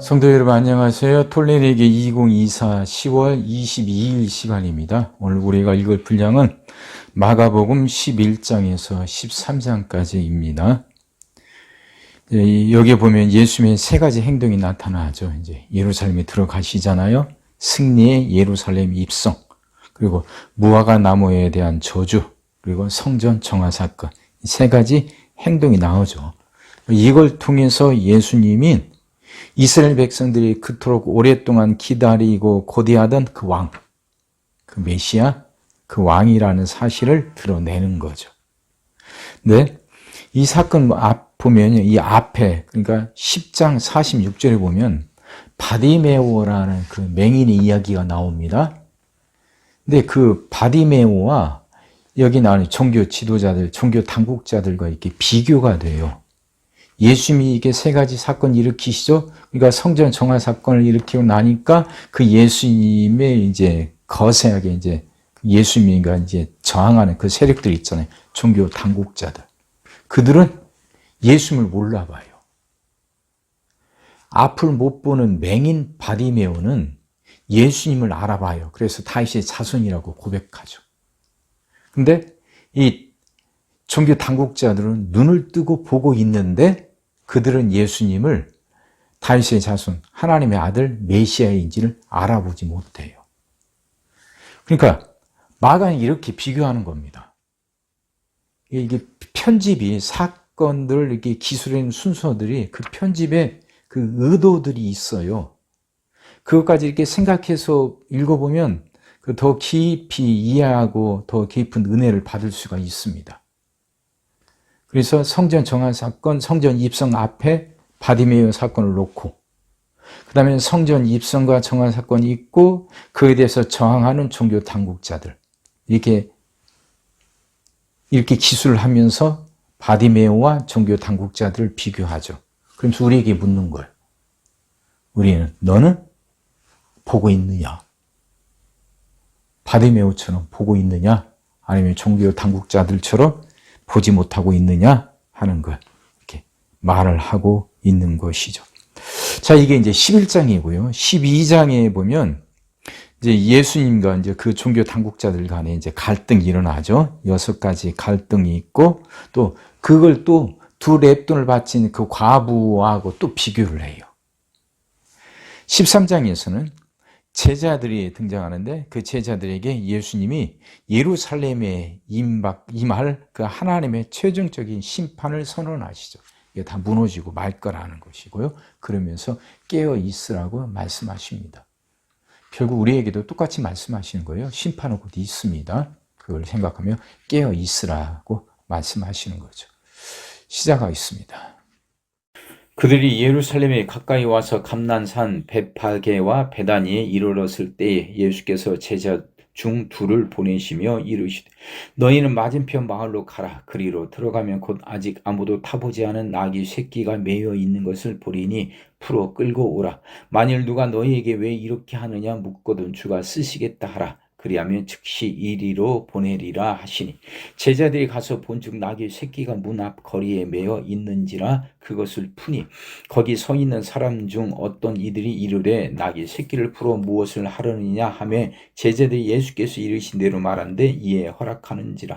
성도 여러분 안녕하세요. 톨레리에게 2024 10월 22일 시간입니다. 오늘 우리가 읽을 분량은 마가복음 11장에서 13장까지입니다. 여기에 보면 예수님의 세 가지 행동이 나타나죠. 이제 예루살렘에 들어가시잖아요. 승리의 예루살렘 입성, 그리고 무화과 나무에 대한 저주, 그리고 성전 정화 사건, 이 세 가지 행동이 나오죠. 이걸 통해서 예수님이 이스라엘 백성들이 그토록 오랫동안 기다리고 고대하던 그 왕, 그 메시아, 그 왕이라는 사실을 드러내는 거죠. 네, 이 사건 보면 이 앞에, 그러니까 10장 46절에 보면 바디메오라는 그 맹인의 이야기가 나옵니다. 근데 그 바디메오와 여기 나오는 종교 지도자들, 종교 당국자들과 이렇게 비교가 돼요. 예수님이 이게 세 가지 사건 일으키시죠. 그러니까 성전 정화 사건을 일으키고 나니까 그 예수님의 이제 거세하게 이제 예수님과 이제 저항하는 그 세력들 있잖아요. 종교 당국자들. 그들은 예수님을 몰라봐요. 앞을 못 보는 맹인 바디메오는 예수님을 알아봐요. 그래서 다윗의 자손이라고 고백하죠. 근데 이 종교 당국자들은 눈을 뜨고 보고 있는데 그들은 예수님을 다윗의 자손, 하나님의 아들 메시아인지를 알아보지 못해요. 그러니까 마가는 이렇게 비교하는 겁니다. 이게 편집이 사건들 이렇게 기술하는 순서들이 그 편집에 그 의도들이 있어요. 그것까지 이렇게 생각해서 읽어보면 더 깊이 이해하고 더 깊은 은혜를 받을 수가 있습니다. 그래서 성전 정화 사건, 성전 입성 앞에 바디메오 사건을 놓고, 그 다음에 성전 입성과 정화 사건이 있고 그에 대해서 저항하는 종교 당국자들, 이렇게 기술을 하면서 바디메오와 종교 당국자들을 비교하죠. 그러면서 우리에게 묻는 거예요. 우리는 너는 보고 있느냐? 바디메오처럼 보고 있느냐? 아니면 종교 당국자들처럼 보지 못하고 있느냐 하는 걸 이렇게 말을 하고 있는 것이죠. 자, 이게 이제 11장이고요. 12장에 보면 이제 예수님과 이제 그 종교 당국자들 간에 이제 갈등이 일어나죠. 6가지 갈등이 있고 또 그걸 또 두 렙돈을 바친 그 과부하고 또 비교를 해요. 13장에서는 제자들이 등장하는데 그 제자들에게 예수님이 예루살렘에 임할 그 하나님의 최종적인 심판을 선언하시죠. 이게 다 무너지고 말 거라는 것이고요. 그러면서 깨어 있으라고 말씀하십니다. 결국 우리에게도 똑같이 말씀하시는 거예요. 심판은 곧 있습니다. 그걸 생각하며 깨어 있으라고 말씀하시는 거죠. 시작하겠습니다. 그들이 예루살렘에 가까이 와서 감난산 벳파게와 베다니에 이르렀을 때에 예수께서 제자 중 둘을 보내시며 이르시되 너희는 맞은편 마을로 가라. 그리로 들어가면 곧 아직 아무도 타보지 않은 나귀 새끼가 매여 있는 것을 보리니 풀어 끌고 오라. 만일 누가 너희에게 왜 이렇게 하느냐 묻거든 주가 쓰시겠다 하라. 그리하면 즉시 이리로 보내리라 하시니 제자들이 가서 본즉 나귀 새끼가 문 앞 거리에 매어 있는지라 그것을 푸니 거기 서 있는 사람 중 어떤 이들이 이르되 나귀 새끼를 풀어 무엇을 하려느냐 하며 제자들이 예수께서 이르신 대로 말한데 이에 허락하는지라.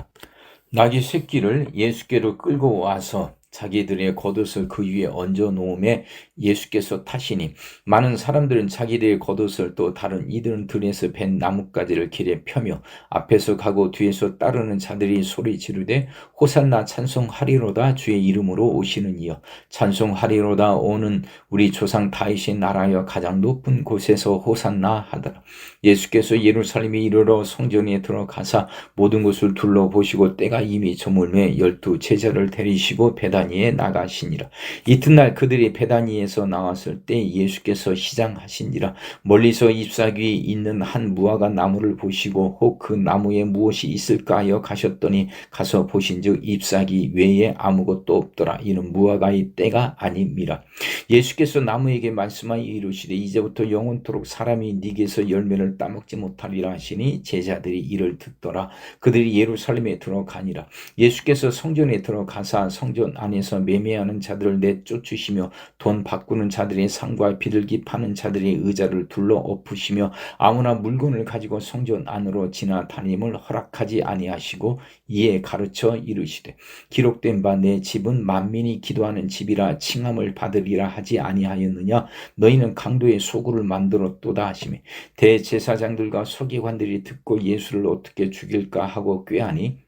나귀 새끼를 예수께로 끌고 와서 자기들의 겉옷을 그 위에 얹어 놓음에 예수께서 타시니 많은 사람들은 자기들의 겉옷을 또 다른 이들은 들에서 벤 나뭇가지를 길에 펴며 앞에서 가고 뒤에서 따르는 자들이 소리 지르되 호산나 찬송하리로다 주의 이름으로 오시는 이여 찬송하리로다 오는 우리 조상 다윗의 나라여 가장 높은 곳에서 호산나 하더라. 예수께서 예루살렘에 이르러 성전에 들어가사 모든 것을 둘러보시고 때가 이미 저물매 12 제자를 데리시고 베다니에 나가시니라. 이튿날 그들이 베다니에서 나왔을 때 예수께서 시장하시니라. 멀리서 잎사귀 있는 한 무화과 나무를 보시고 혹 그 나무에 무엇이 있을까 하여 가셨더니 가서 보신즉 잎사귀 외에 아무것도 없더라. 이는 무화과의 때가 아님이라. 예수께서 나무에게 말씀하여 이르시되 이제부터 영원토록 사람이 네게서 열매를 따먹지 못하리라 하시니 제자들이 이를 듣더라. 그들이 예루살렘에 들어가니라. 예수께서 성전에 들어가사 성전 안에 안에서 매매하는 자들을 내쫓으시며 돈 바꾸는 자들의 상과 비둘기 파는 자들의 의자를 둘러 엎으시며 아무나 물건을 가지고 성전 안으로 지나다님을 허락하지 아니하시고 이에 가르쳐 이르시되 기록된 바 내 집은 만민이 기도하는 집이라 칭함을 받으리라 하지 아니하였느냐. 너희는 강도의 소굴을 만들었도다 하시며 대제사장들과 서기관들이 듣고 예수를 어떻게 죽일까 하고 꾀하니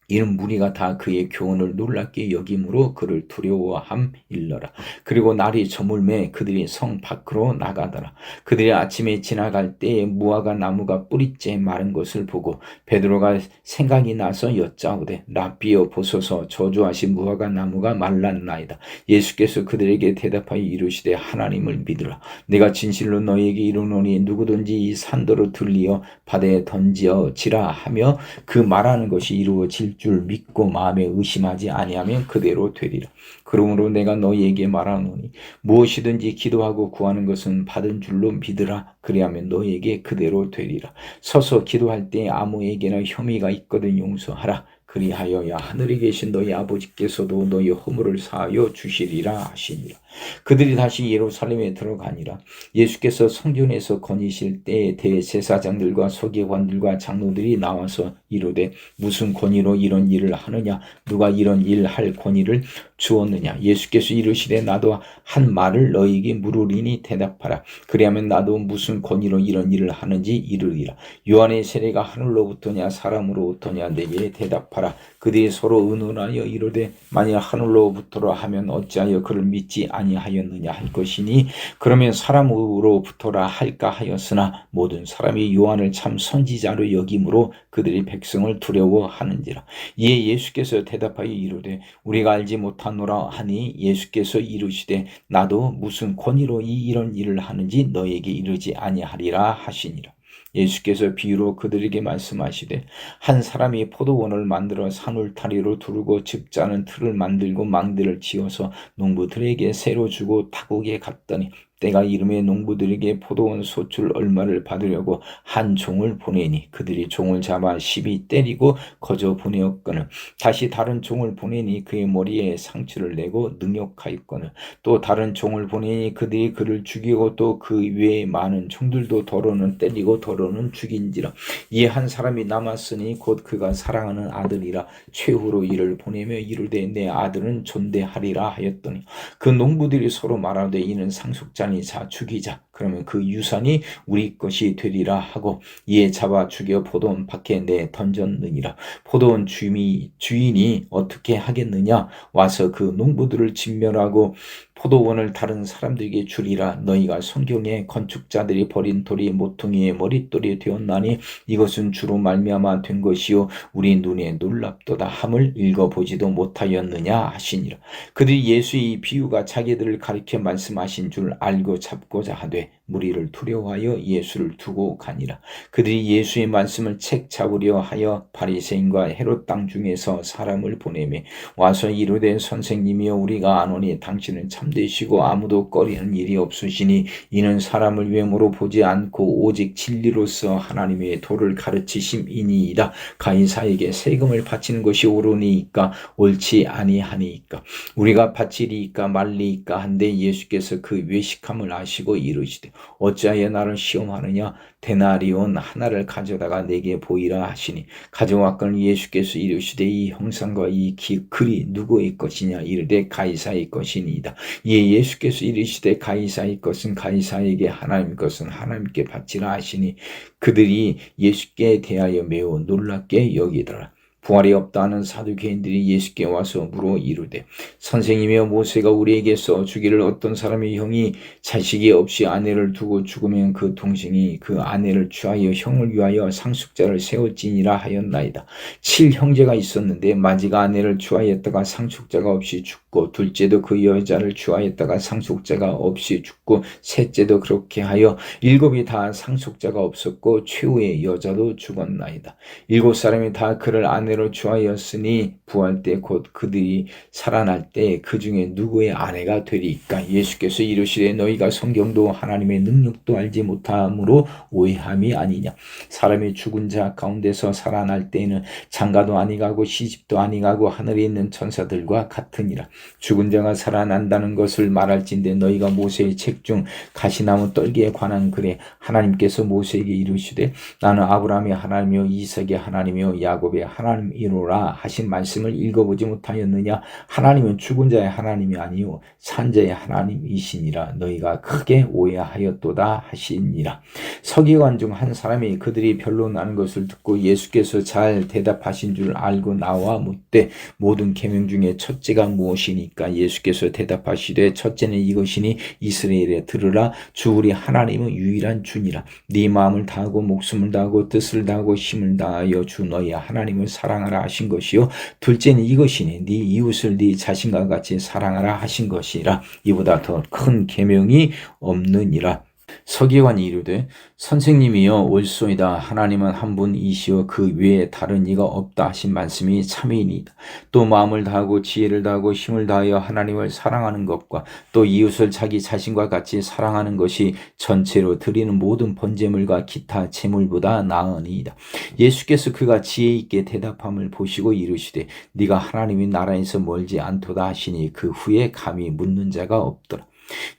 이는 무리가 다 그의 교훈을 놀랍게 여김으로 그를 두려워함일러라. 그리고 날이 저물매 그들이 성 밖으로 나가더라. 그들이 아침에 지나갈 때에 무화과 나무가 뿌리째 마른 것을 보고 베드로가 생각이 나서 여짜오되 랍비여 보소서 저주하신 무화과 나무가 말랐나이다. 예수께서 그들에게 대답하여 이르시되 하나님을 믿으라. 내가 진실로 너희에게 이르노니 누구든지 이 산도로 들리어 바다에 던지어지라 하며 그 말하는 것이 이루어질 줄 믿고 마음에 의심하지 아니하면 그대로 되리라. 그러므로 내가 너희에게 말하노니 무엇이든지 기도하고 구하는 것은 받은 줄로 믿으라. 그리하면 너희에게 그대로 되리라. 서서 기도할 때 아무에게나 혐의가 있거든 용서하라. 그리하여야 하늘에 계신 너희 아버지께서도 너희 허물을 사하여 주시리라 하시니라. 그들이 다시 예루살렘에 들어가니라. 예수께서 성전에서 거니실 때에 대제사장들과 서기관들과 장로들이 나와서 이르되 무슨 권위로 이런 일을 하느냐. 누가 이런 일 할 권위를 주었느냐. 예수께서 이르시되 나도 한 말을 너희에게 물으리니 대답하라. 그리하면 나도 무슨 권위로 이런 일을 하는지 이르리라. 요한의 세례가 하늘로부터냐 사람으로부터냐 내게 대답하라. 그들이 서로 의논하여 이르되 만일 하늘로부터라 하면 어찌하여 그를 믿지 아니하였느냐 할 것이니 그러면 사람으로부터라 할까 하였으나 모든 사람이 요한을 참 선지자로 여김으로 그들이 백성을 두려워하는지라. 이에 예수께서 대답하여 이르되 우리가 알지 못하노라 하니 예수께서 이르시되 나도 무슨 권위로 이런 일을 하는지 너희에게 이르지 아니하리라 하시니라. 예수께서 비유로 그들에게 말씀하시되 한 사람이 포도원을 만들어 산울타리로 두르고 집 짜는 틀을 만들고 망대를 지어서 농부들에게 새로 주고 타국에 갔더니 때가 이름에 농부들에게 포도원 소출 얼마를 받으려고 한 종을 보내니 그들이 종을 잡아 시비 때리고 거저 보내었거늘 다시 다른 종을 보내니 그의 머리에 상처를 내고 능욕하였거늘 또 다른 종을 보내니 그들이 그를 죽이고 또 그 외에 많은 종들도 더러는 때리고 더러는 죽인지라. 이에 한 사람이 남았으니 곧 그가 사랑하는 아들이라 최후로 이를 보내며 이르되 내 아들은 존대하리라 하였더니 그 농부들이 서로 말하되 이는 상속자니 자 죽이자. 그러면 그 유산이 우리 것이 되리라 하고 이에 잡아 죽여 포도원 밖에 내 던졌느니라. 포도원 주인이 어떻게 하겠느냐. 와서 그 농부들을 진멸하고 포도원을 다른 사람들에게 주리라. 너희가 성경에 건축자들이 버린 돌이 모퉁이의 머릿돌이 되었나니 이것은 주로 말미암아 된 것이요 우리 눈에 놀랍도다 함을 읽어보지도 못하였느냐 하시니라. 그들이 예수의 이 비유가 자기들을 가리켜 말씀하신 줄 알고 잡고자 하되 무리를 두려워하여 예수를 두고 가니라. 그들이 예수의 말씀을 책 잡으려 하여 바리새인과 헤롯 땅 중에서 사람을 보내며 와서 이르되 선생님이여 우리가 아노니 당신은 참되시고 아무도 꺼리는 일이 없으시니 이는 사람을 외모로 보지 않고 오직 진리로서 하나님의 도를 가르치심이니이다. 가이사에게 세금을 바치는 것이 옳으니이까 옳지 아니하니이까 우리가 바치리이까 말리이까 한데 예수께서 그 외식함을 아시고 이르시되 어찌하여 나를 시험하느냐. 데나리온 하나를 가져다가 내게 보이라 하시니 가져왔거늘 예수께서 이르시되 이 형상과 이 글이 누구의 것이냐. 이르되 가이사의 것이니이다. 이에 예수께서 이르시되 가이사의 것은 가이사에게 하나님의 것은 하나님께 바치라 하시니 그들이 예수께 대하여 매우 놀랍게 여기더라. 부활이 없다 하는 사두개인들이 예수께 와서 물어 이르되 선생님이여 모세가 우리에게 써주기를 어떤 사람의 형이 자식이 없이 아내를 두고 죽으면 그 동생이 그 아내를 취하여 형을 위하여 상속자를 세울지니라 하였나이다. 7형제가 있었는데 마지가 아내를 취하였다가 상속자가 없이 죽고 둘째도 그 여자를 취하였다가 상속자가 없이 죽고 셋째도 그렇게 하여 7이 다 상속자가 없었고 최후의 여자도 죽었나이다. 7 사람이 다 그를 아내를 사회로 주하였으니 부활 때 곧 그들이 살아날 때 그 중에 누구의 아내가 되리까? 예수께서 이르시되 너희가 성경도 하나님의 능력도 알지 못함으로 오해함이 아니냐. 사람이 죽은 자 가운데서 살아날 때에는 장가도 아니가고 시집도 아니가고 하늘에 있는 천사들과 같으니라. 죽은 자가 살아난다는 것을 말할진대 너희가 모세의 책 중 가시나무 떨기에 관한 글에 하나님께서 모세에게 이르시되 나는 아브라함의 하나님이요 이삭의 하나님이요 야곱의 하나님이로라 하신 말씀을 읽어보지 못하였느냐. 하나님은 죽은 자의 하나님이 아니요 산 자의 하나님이시니라. 너희가 크게 오해하였도다 하시니라. 서기관 중 한 사람이 그들이 변론하는 것을 듣고 예수께서 잘 대답하신 줄 알고 나와 묻되 모든 계명 중에 첫째가 무엇이니까? 예수께서 대답하시되 첫째는 이것이니 이스라엘에 들으라. 주 우리 하나님은 유일한 주니라. 네 마음을 다하고 목숨을 다하고 뜻을 다하고 힘을 다하여 주 너희 하나님을 사랑하라 하신 것이요 둘째는 이것이니 네 이웃을 네 자신과 같이 사랑하라 하신 것이라. 이보다 더 큰 계명이 없느니라. 서기관이 이르되 선생님이여 옳소이다. 하나님은 한 분이시여 그 외에 다른 이가 없다 하신 말씀이 참이니이다. 또 마음을 다하고 지혜를 다하고 힘을 다하여 하나님을 사랑하는 것과 또 이웃을 자기 자신과 같이 사랑하는 것이 전체로 드리는 모든 번제물과 기타 제물보다 나으니이다. 예수께서 그가 지혜 있게 대답함을 보시고 이르시되 네가 하나님의 나라에서 멀지 않도다 하시니 그 후에 감히 묻는 자가 없더라.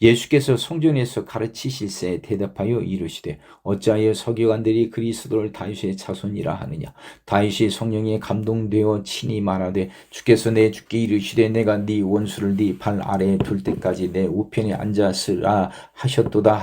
예수께서 성전에서 가르치실새 대답하여 이르시되 어찌하여 서기관들이 그리스도를 다윗의 자손이라 하느냐. 다윗이 성령에 감동되어 친히 말하되 주께서 내 주께 이르시되 내가 네 원수를 네 발 아래에 둘 때까지 내 우편에 앉았으라 하셨도다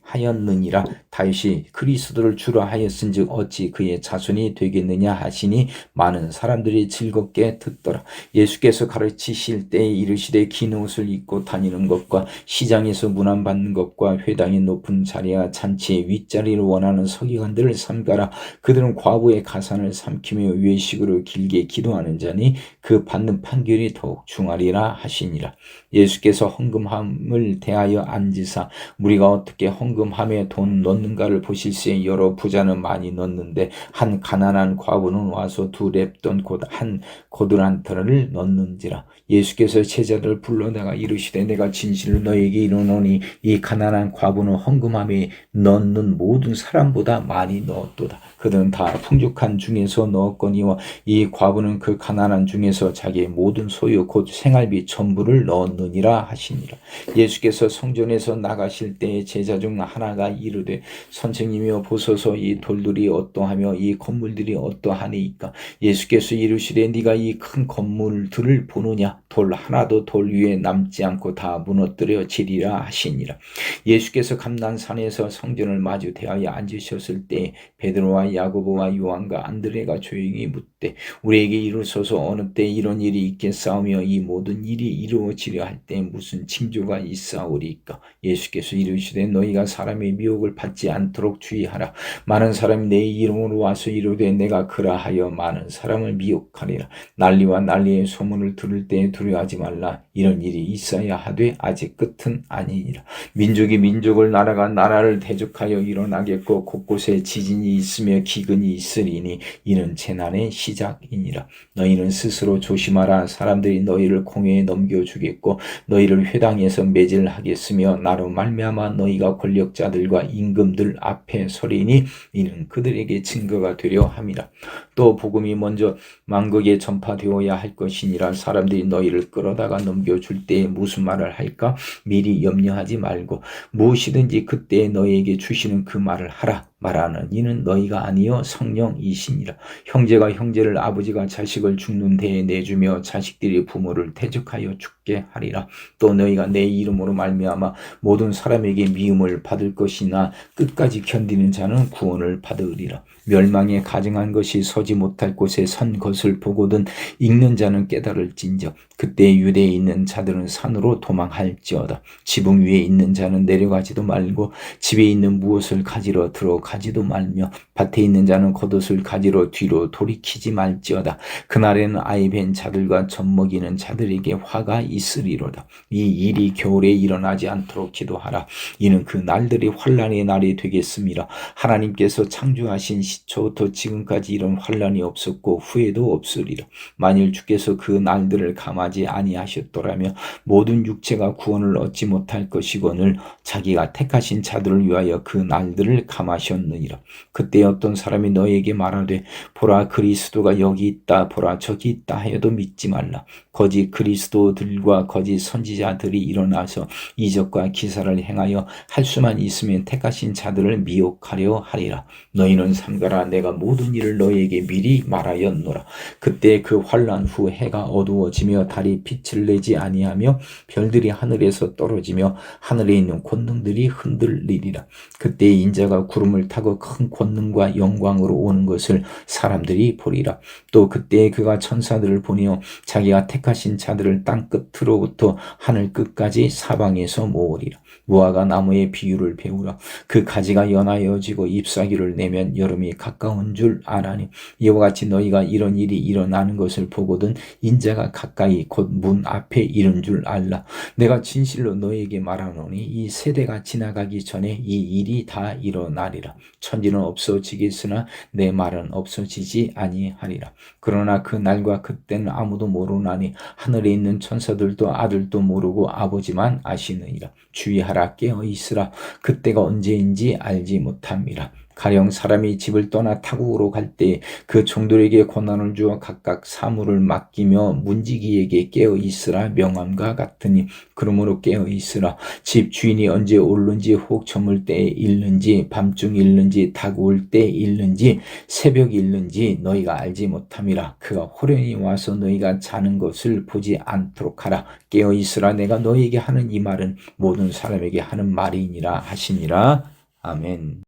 하였느니라. 다윗이 그리스도를 주라 하였은즉 어찌 그의 자손이 되겠느냐 하시니 많은 사람들이 즐겁게 듣더라. 예수께서 가르치실 때에 이르시되 긴 옷을 입고 다니는 것과 시장에서 문안받는 것과 회당의 높은 자리와 잔치의 윗자리를 원하는 서기관들을 삼가라. 그들은 과부의 가산을 삼키며 외식으로 길게 기도하는 자니 그 받는 판결이 더욱 중하리라 하시니라. 예수께서 헌금함을 대하여 앉으사 무리가 어떻게 헌금함에 돈 넣는가를 보실새 여러 부자는 많이 넣는데 한 가난한 과부는 와서 2렙돈 곧 한 고들 한 터를 넣는지라. 예수께서 제자들을 불러다가 이르시되 내가 진실로 너에게 이르노니 이 가난한 과부는 헌금함에 넣는 모든 사람보다 많이 넣었도다. 그들은 다 풍족한 중에서 넣었거니와 이 과부는 그 가난한 중에서 자기의 모든 소유 곧 생활비 전부를 넣었느니라 하시니라. 예수께서 성전에서 나가실 때에 제자 중 하나가 이르되 선생님이여 보소서 이 돌들이 어떠하며 이 건물들이 어떠하니이까? 예수께서 이르시되 네가 이 큰 건물들을 보느냐? 돌 하나도 돌 위에 남지 않고 다 무너뜨려 지리라 하시니라. 예수께서 감난산에서 성전을 마주 대하여 앉으셨을 때 베드로와 야고보와 요한과 안드레가 조용히 묻되 우리에게 이르소서 어느 때 이런 일이 있겠사오며 이 모든 일이 이루어지려 할 때 무슨 징조가 있사오리까? 예수께서 이르시되 너희가 사람의 미혹을 받지 않도록 주의하라. 많은 사람이 내 이름으로 와서 이르되 내가 그라하여 많은 사람을 미혹하리라. 난리와 난리의 소문을 들을 때 두려워하지 말라. 이런 일이 있어야 하되 아직 끝은 아니니라. 민족이 민족을 나라가 나라를 대적하여 일어나겠고 곳곳에 지진이 있으며 기근이 있으리니 이는 재난의 시작이니라. 너희는 스스로 조심하라. 사람들이 너희를 공회에 넘겨주겠고 너희를 회당에서 매질하겠으며 나로 말미암아 너희가 권력자들과 임금들 앞에 서리니 이는 그들에게 증거가 되려 함이라. 또 복음이 먼저 만국에 전파되어야 할 것이니라. 사람들이 너희를 끌어다가 넘겨줄 때에 무슨 말을 할까 미리 염려하지 말고 무엇이든지 그때에 너희에게 주시는 그 말을 하라. 말하는 이는 너희가 아니요 성령이시니라. 형제가 형제를 아버지가 자식을 죽는 데에 내주며 자식들이 부모를 대적하여 죽게 하리라. 또 너희가 내 이름으로 말미암아 모든 사람에게 미움을 받을 것이나 끝까지 견디는 자는 구원을 받으리라. 멸망에 가증한 것이 서지 못할 곳에 선 것을 보거든 읽는 자는 깨달을진저 그때 유대에 있는 자들은 산으로 도망할지어다. 지붕 위에 있는 자는 내려가지도 말고 집에 있는 무엇을 가지러 들어가 가지도 말며 밭에 있는 자는 겉옷을 가지러 뒤로 돌이키지 말지어다. 그날에는 아이 벤 자들과 젖먹이는 자들에게 화가 있으리로다. 이 일이 겨울에 일어나지 않도록 기도하라. 이는 그 날들이 환난의 날이 되겠음이라. 하나님께서 창조하신 시초부터 지금까지 이런 환난이 없었고 후에도 없으리라. 만일 주께서 그 날들을 감하지 아니하셨더라면 모든 육체가 구원을 얻지 못할 것이거늘 자기가 택하신 자들을 위하여 그 날들을 감하셨느니라. 그때 어떤 사람이 너에게 말하되 보라 그리스도가 여기 있다 보라 저기 있다 하여도 믿지 말라. 거짓 그리스도들과 거짓 선지자들이 일어나서 이적과 기사를 행하여 할 수만 있으면 택하신 자들을 미혹하려 하리라. 너희는 삼가라. 내가 모든 일을 너희에게 미리 말하였노라. 그때 그 환난 후 해가 어두워지며 달이 빛을 내지 아니하며 별들이 하늘에서 떨어지며 하늘에 있는 권능들이 흔들리리라. 그때 인자가 구름을 타고 큰 권능과 영광으로 오는 것을 사람들이 보리라. 또 그때 그가 천사들을 보내어 자기가 택하신 자들을 땅 끝으로부터 하늘 끝까지 사방에서 모으리라. 무화과 나무의 비유를 배우라. 그 가지가 연하여지고 잎사귀를 내면 여름이 가까운 줄 아나니 이와 같이 너희가 이런 일이 일어나는 것을 보거든 인자가 가까이 곧 문 앞에 이른 줄 알라. 내가 진실로 너희에게 말하노니 이 세대가 지나가기 전에 이 일이 다 일어나리라. 천지는 없어지겠으나 내 말은 없어지지 아니하리라. 그러나 그 날과 그때는 아무도 모르나니 하늘에 있는 천사들도 아들도 모르고 아버지만 아시느니라. 주의하라. 깨어 있으라. 그때가 언제인지 알지 못함이라. 가령 사람이 집을 떠나 타국으로 갈 때 그 종들에게 권한을 주어 각각 사물을 맡기며 문지기에게 깨어 있으라 명함과 같으니 그러므로 깨어 있으라. 집 주인이 언제 오는지 혹 저물 때에 일는지 밤중 일는지 다구울 때에 일는지 새벽 일는지 너희가 알지 못함이라. 그가 호련히 와서 너희가 자는 것을 보지 않도록 하라. 깨어 있으라. 내가 너희에게 하는 이 말은 모든 사람에게 하는 말이니라 하시니라. 아멘.